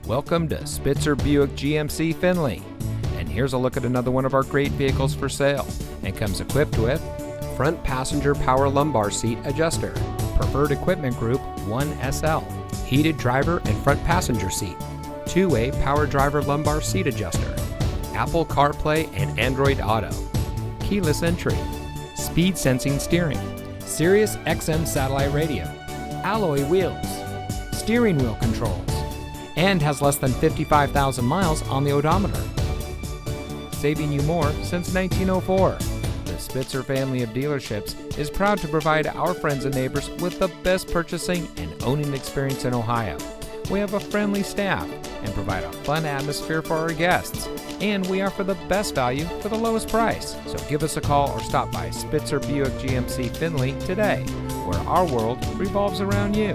Welcome to Spitzer Buick GMC Findlay. And here's a look at another one of our great vehicles for sale, and comes equipped with front passenger power lumbar seat adjuster, preferred equipment group 1SL, heated driver and front passenger seat, two-way power driver lumbar seat adjuster, Apple CarPlay and Android Auto, keyless entry, speed sensing steering, Sirius XM satellite radio, alloy wheels, steering wheel controls, and has less than 55,000 miles on the odometer. Saving you more since 1904. The Spitzer family of dealerships is proud to provide our friends and neighbors with the best purchasing and owning experience in Ohio. We have a friendly staff and provide a fun atmosphere for our guests, and we offer the best value for the lowest price. So give us a call or stop by Spitzer Buick GMC Findlay today, where our world revolves around you.